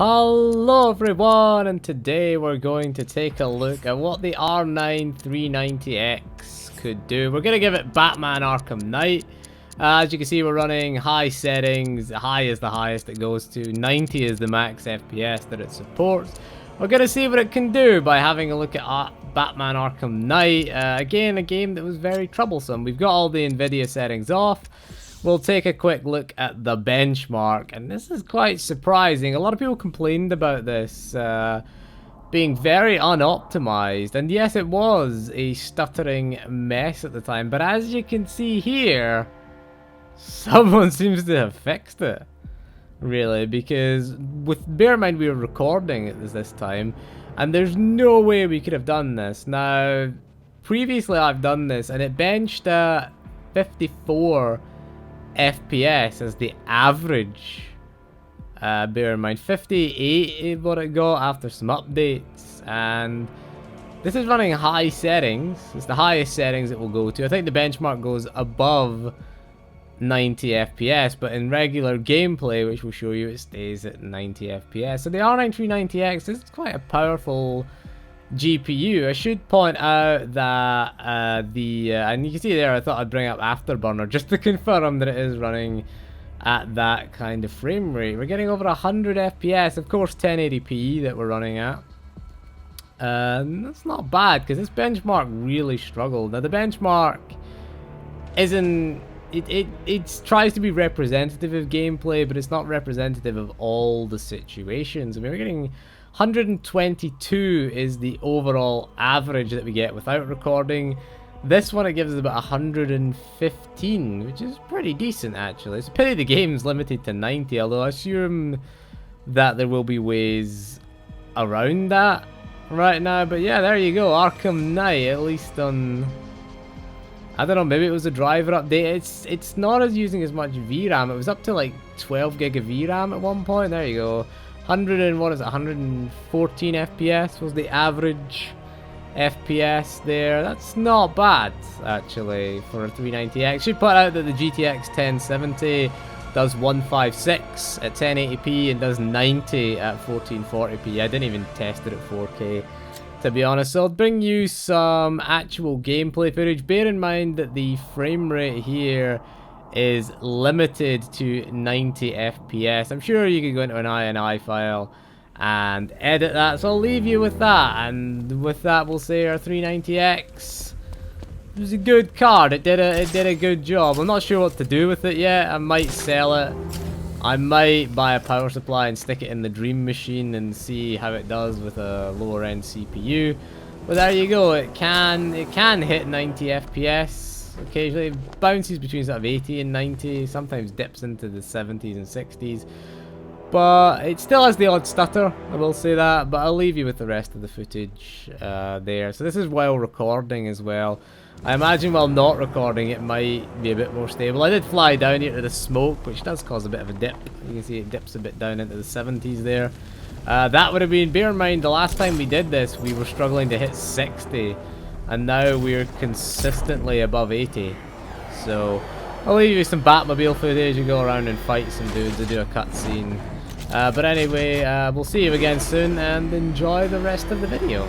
Hello everyone, and today we're going to take a look at what the R9 390X could do. We're going to give it Batman Arkham Knight. As you can see, we're running high settings. High is the highest it goes to. 90 is the max FPS that it supports. We're going to see what it can do by having a look at Batman Arkham Knight. Again, a game that was very troublesome. We've got all the NVIDIA settings off. We'll take a quick look at the benchmark, and this is quite surprising. A lot of people complained about this being very unoptimized, and yes, it was a stuttering mess at the time, but as you can see here, someone seems to have fixed it, really, because bear in mind we were recording at this time, and there's no way we could have done this. Now, previously I've done this, and it benched at 54 FPS as the average. Bear in mind 58 is what it got after some updates, and this is running high settings. It's the highest settings it will go to. I think the benchmark goes above 90 FPS, but in regular gameplay, which we'll show you, it stays at 90 FPS. So the R9 390X is quite a powerful GPU. I should point out that and you can see there, I thought I'd bring up Afterburner just to confirm that it is running at that kind of frame rate. We're getting over 100 FPS, of course 1080p that we're running at. That's not bad, because this benchmark really struggled. Now the benchmark isn't, it tries to be representative of gameplay, but it's not representative of all the situations. I mean, we're getting 122 is the overall average that we get without recording. This one, it gives us about 115, which is pretty decent actually. It's a pity the game's limited to 90, although I assume that there will be ways around that right now. But yeah, there you go, Arkham Knight, at least on, I don't know, maybe it was a driver update. It's not as using as much VRAM. It was up to like 12 gig of VRAM at one point. There you go. 114 FPS was the average FPS there. That's not bad actually for a 390X. Should point out that the GTX 1070 does 156 at 1080p and does 90 at 1440p. I didn't even test it at 4K, to be honest. So I'll bring you some actual gameplay footage. Bear in mind that the frame rate here is limited to 90 FPS. I'm sure you could go into an INI file and edit that, so I'll leave you with that. And with that, we'll say our 390X, it was a good card. It did a good job. I'm not sure what to do with it yet. I might sell it. I might buy a power supply and stick it in the Dream Machine and see how it does with a lower end CPU. But there you go. It can hit 90 FPS. Occasionally it bounces between sort of 80 and 90, sometimes dips into the 70s and 60s, but it still has the odd stutter, I will say that. But I'll leave you with the rest of the footage there. So this is while recording as well. I imagine while not recording it might be a bit more stable. I did fly down here to the smoke, which does cause a bit of a dip. You can see it dips a bit down into the 70s there. That would have been, bear in mind, the last time we did this we were struggling to hit 60, and now we're consistently above 80. So I'll leave you some Batmobile footage. You go around and fight some dudes and do a cutscene. But anyway, we'll see you again soon, and enjoy the rest of the video.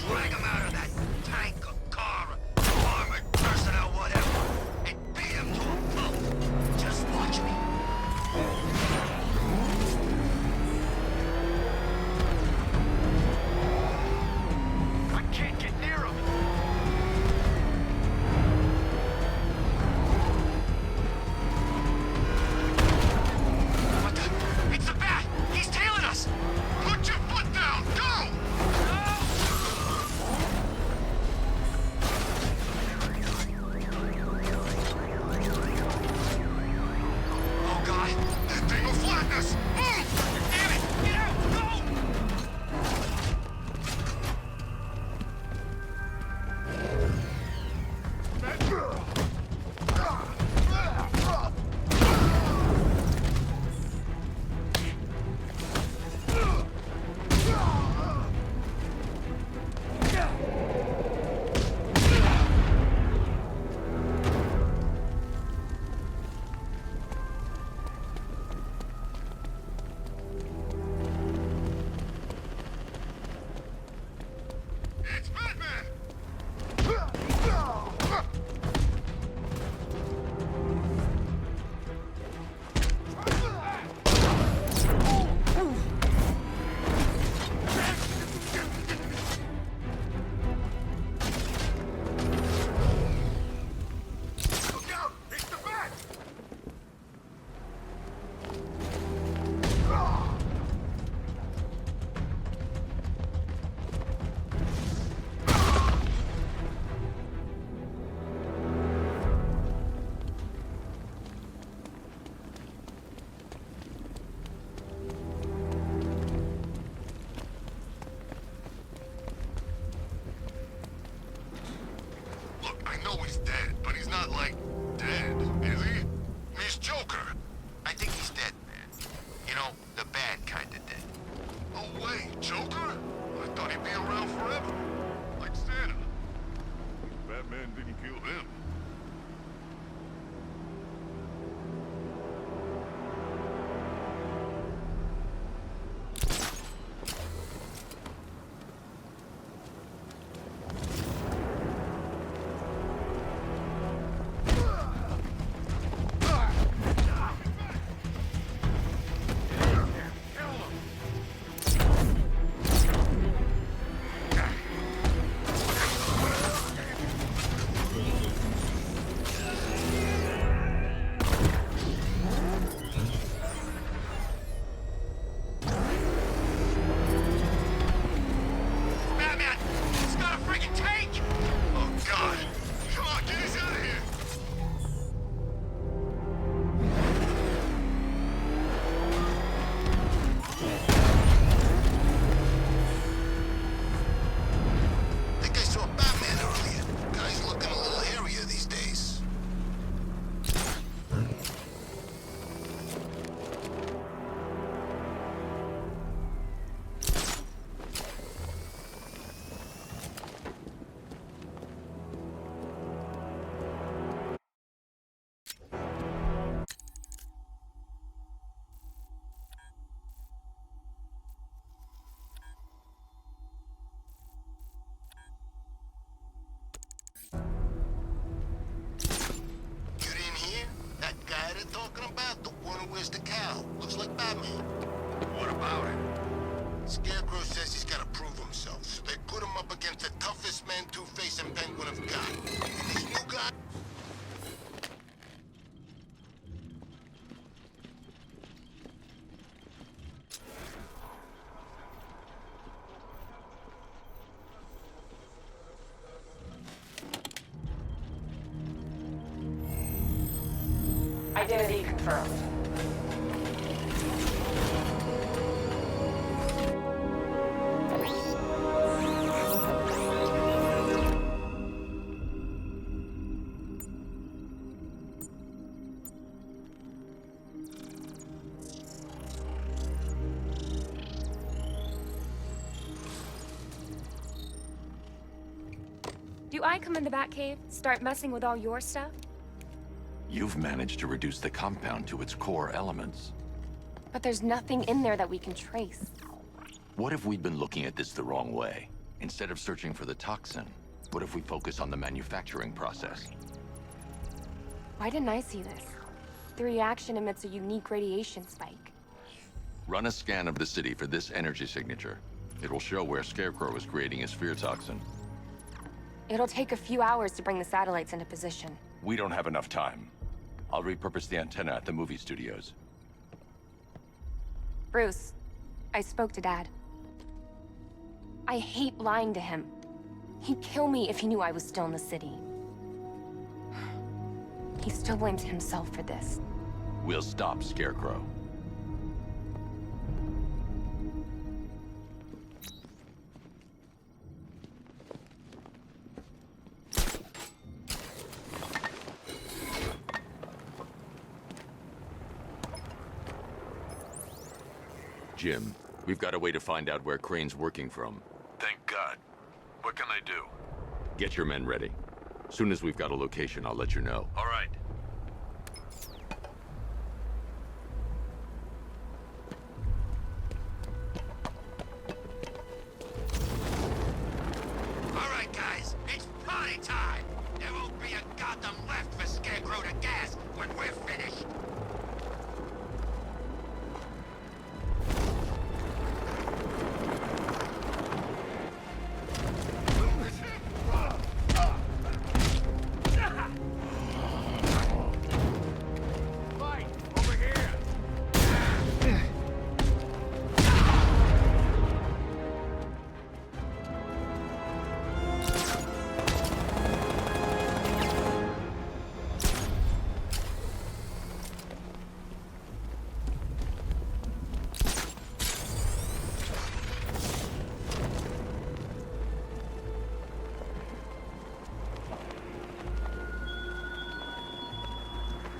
Drag him out of that tank, car, armored personnel, whatever. It's Batman! Look out! It's the Bat! Look, I know he's dead, but he's not, like, dead, is he? He's Joker. I think he's dead, man. You know, the bad kind of dead. Oh, wait, Joker? I thought he'd be around forever. Like Santa. Batman didn't kill him. Batman! He's got a freaking tank! Oh, God. Come on, get us out of here. I think I saw Batman earlier. Guy's looking a little hairier these days. You didn't hear? That guy they're talking about, the one who wears the cowl, looks like Batman. What about it? Scarecrow says he's got to prove himself, so they put him up against the toughest men Two-Face and Penguin have got. And this new guy... Identity confirmed. Do I come in the Batcave, start messing with all your stuff? You've managed to reduce the compound to its core elements. But there's nothing in there that we can trace. What if we'd been looking at this the wrong way? Instead of searching for the toxin, what if we focus on the manufacturing process? Why didn't I see this? The reaction emits a unique radiation spike. Run a scan of the city for this energy signature. It will show where Scarecrow is creating his fear toxin. It'll take a few hours to bring the satellites into position. We don't have enough time. I'll repurpose the antenna at the movie studios. Bruce, I spoke to Dad. I hate lying to him. He'd kill me if he knew I was still in the city. He still blames himself for this. We'll stop Scarecrow. Jim, we've got a way to find out where Crane's working from. Thank God. What can I do? Get your men ready. Soon as we've got a location, I'll let you know. All right. gentlemen, we're finished. Fight! Over here!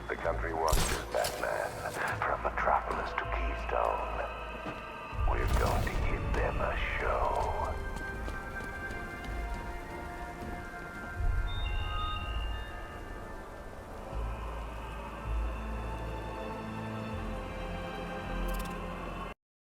The country watches, Batman, from Metropolis to Keystone. We're going to give them a show.